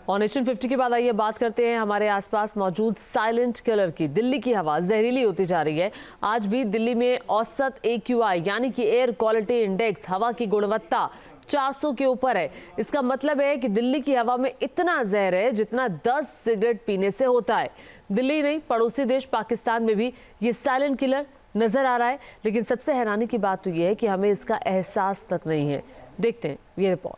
और नेशन 50 के बाद आइए बात करते हैं हमारे आसपास मौजूद साइलेंट किलर की। दिल्ली की हवा जहरीली होती जा रही है। आज भी दिल्ली में औसत AQI यानी कि एयर क्वालिटी इंडेक्स, हवा की गुणवत्ता 400 के ऊपर है। इसका मतलब है कि दिल्ली की हवा में इतना जहर है जितना 10 सिगरेट पीने से होता है। दिल्ली नहीं, पड़ोसी देश पाकिस्तान में भी ये साइलेंट किलर नजर आ रहा है। लेकिन सबसे हैरानी की बात तो ये है कि हमें इसका एहसास तक नहीं है। देखते हैं ये रिपोर्ट।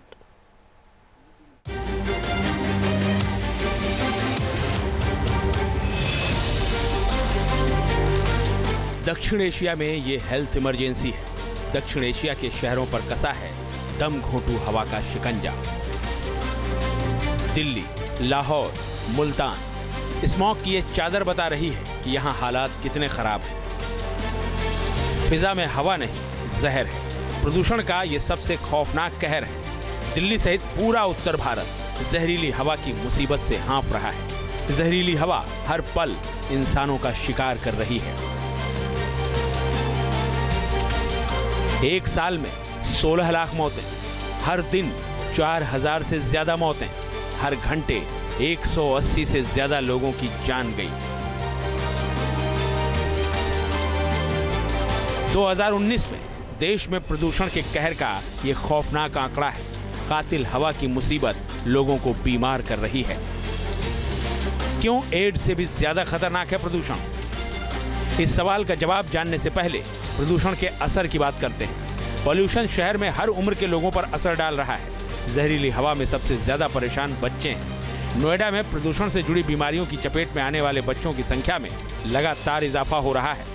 दक्षिण एशिया में ये हेल्थ इमरजेंसी है। दक्षिण एशिया के शहरों पर कसा है दम घोंटू हवा का शिकंजा। दिल्ली, लाहौर, मुल्तान, स्मॉग की ये चादर बता रही है कि यहाँ हालात कितने खराब हैं। फिजा में हवा नहीं, जहर है। प्रदूषण का ये सबसे खौफनाक कहर है। दिल्ली सहित पूरा उत्तर भारत जहरीली हवा की मुसीबत से हाँफ रहा है। जहरीली हवा हर पल इंसानों का शिकार कर रही है। एक साल में 16 लाख मौतें, हर दिन 4000 से ज्यादा मौतें, हर घंटे 180 से ज्यादा लोगों की जान गई। 2019 में देश में प्रदूषण के कहर का ये खौफनाक आंकड़ा है। कातिल हवा की मुसीबत लोगों को बीमार कर रही है। क्यों एड्स से भी ज्यादा खतरनाक है प्रदूषण? इस सवाल का जवाब जानने से पहले प्रदूषण के असर की बात करते हैं। पॉल्यूशन शहर में हर उम्र के लोगों पर असर डाल रहा है। जहरीली हवा में सबसे ज्यादा परेशान बच्चे हैं। नोएडा में प्रदूषण से जुड़ी बीमारियों की चपेट में आने वाले बच्चों की संख्या में लगातार इजाफा हो रहा है।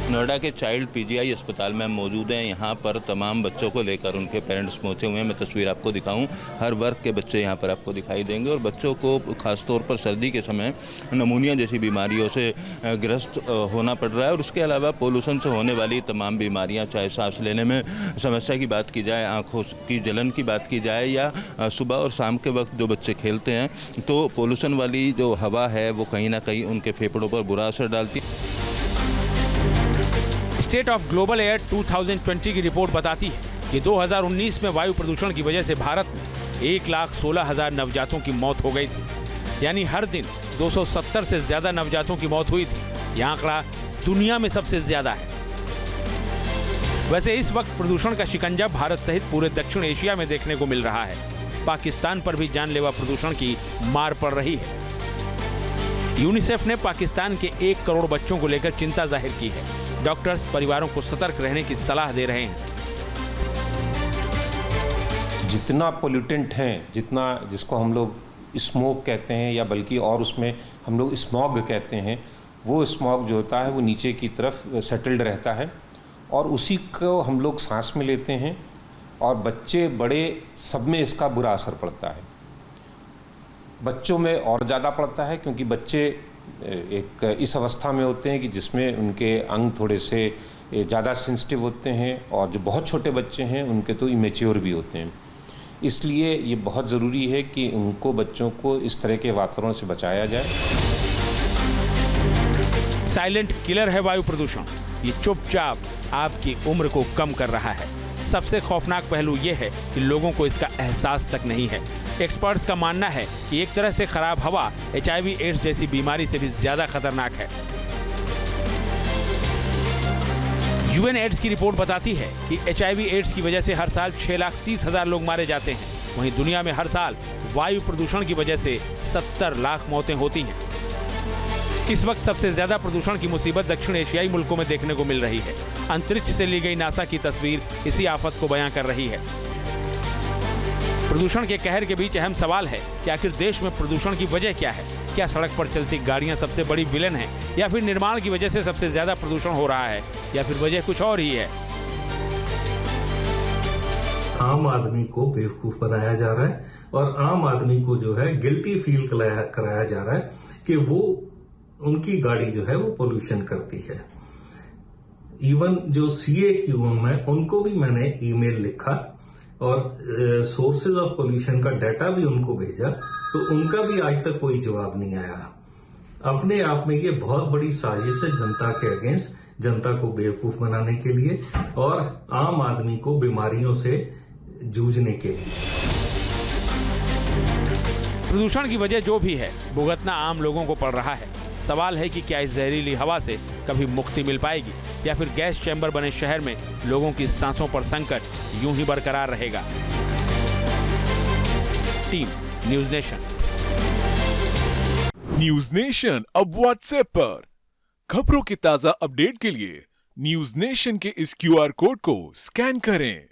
नोएडा के चाइल्ड PGI अस्पताल में मौजूद हैं। यहाँ पर तमाम बच्चों को लेकर उनके पेरेंट्स पहुँचे हुए हैं। मैं तस्वीर आपको दिखाऊं, हर वर्ग के बच्चे यहाँ पर आपको दिखाई देंगे। और बच्चों को खासतौर पर सर्दी के समय नमूनिया जैसी बीमारियों से ग्रस्त होना पड़ रहा है। और उसके अलावा पोल्यूशन से होने वाली तमाम बीमारियाँ, चाहे सांस लेने में समस्या की बात की जाए, आँखों की जलन की बात की जाए, या सुबह और शाम के वक्त जो बच्चे खेलते हैं, तो पोल्यूशन वाली जो हवा है वो कहीं ना कहीं उनके फेफड़ों पर बुरा असर डालती है। स्टेट ऑफ ग्लोबल एयर 2020 की रिपोर्ट बताती है कि 2019 में वायु प्रदूषण की वजह से भारत में 1,16,000 नवजातों की मौत हो गई थी। यानी हर दिन 270 से ज्यादा नवजातों की मौत हुई थी। यह आंकड़ा दुनिया में सबसे ज्यादा है। वैसे इस वक्त प्रदूषण का शिकंजा भारत सहित पूरे दक्षिण एशिया में देखने को मिल रहा है। पाकिस्तान पर भी जानलेवा प्रदूषण की मार पड़ रही है। यूनिसेफ ने पाकिस्तान के 1 करोड़ बच्चों को लेकर चिंता जाहिर की है। डॉक्टर्स परिवारों को सतर्क रहने की सलाह दे रहे हैं। जितना पोल्यूटेंट हैं, जितना जिसको हम लोग स्मोक कहते हैं, या बल्कि और उसमें हम लोग स्मॉग कहते हैं, वो स्मॉग जो होता है वो नीचे की तरफ सेटल्ड रहता है और उसी को हम लोग सांस में लेते हैं। और बच्चे बड़े सब में इसका बुरा असर पड़ता है। बच्चों में और ज़्यादा पड़ता है क्योंकि बच्चे एक इस अवस्था में होते हैं कि जिसमें उनके अंग थोड़े से ज़्यादा सेंसिटिव होते हैं, और जो बहुत छोटे बच्चे हैं उनके तो इमेच्योर भी होते हैं। इसलिए ये बहुत ज़रूरी है कि उनको, बच्चों को इस तरह के वातावरण से बचाया जाए। साइलेंट किलर है वायु प्रदूषण। ये चुपचाप आपकी उम्र को कम कर रहा है। सबसे खौफनाक पहलू यह है कि लोगों को इसका एहसास तक नहीं है। एक्सपर्ट्स का मानना है कि एक तरह से खराब हवा HIV एड्स जैसी बीमारी से भी ज्यादा खतरनाक है। UN एड्स की रिपोर्ट बताती है कि HIV एड्स की वजह से हर साल 6,30,000 लोग मारे जाते हैं। वहीं दुनिया में हर साल वायु प्रदूषण की वजह से 70 लाख मौतें होती हैं। इस वक्त सबसे ज्यादा प्रदूषण की मुसीबत दक्षिण एशियाई मुल्कों में देखने को मिल रही है। अंतरिक्ष से ली गई नासा की तस्वीर इसी आफत को बयां कर रही है। प्रदूषण के कहर के बीच अहम सवाल है कि आखिर देश में प्रदूषण की वजह क्या है? क्या सड़क पर चलती गाड़ियां सबसे बड़ी विलेन है, या फिर निर्माण की वजह से सबसे ज्यादा प्रदूषण हो रहा है, या फिर वजह कुछ और ही है? आम आदमी को बेवकूफ बनाया जा रहा है और आम आदमी को जो है गिल्टी फील कराया जा रहा है कि वो, उनकी गाड़ी जो है वो पोल्यूशन करती है। इवन जो CAQM है उनको भी मैंने ईमेल लिखा और सोर्सेज ऑफ पोल्यूशन का डाटा भी उनको भेजा, तो उनका भी आज तक कोई जवाब नहीं आया। अपने आप में ये बहुत बड़ी साजिश है जनता के अगेंस्ट, जनता को बेवकूफ बनाने के लिए और आम आदमी को बीमारियों से जूझने के लिए। प्रदूषण की वजह जो भी है, भुगतना आम लोगों को पड़ रहा है। सवाल है कि क्या इस जहरीली हवा से कभी मुक्ति मिल पाएगी या फिर गैस चैम्बर बने शहर में लोगों की सांसों पर संकट यूं ही बरकरार रहेगा। Team news nation. News nation अब व्हाट्सएप पर खबरों के ताजा अपडेट के लिए न्यूज नेशन के इस QR कोड को स्कैन करें।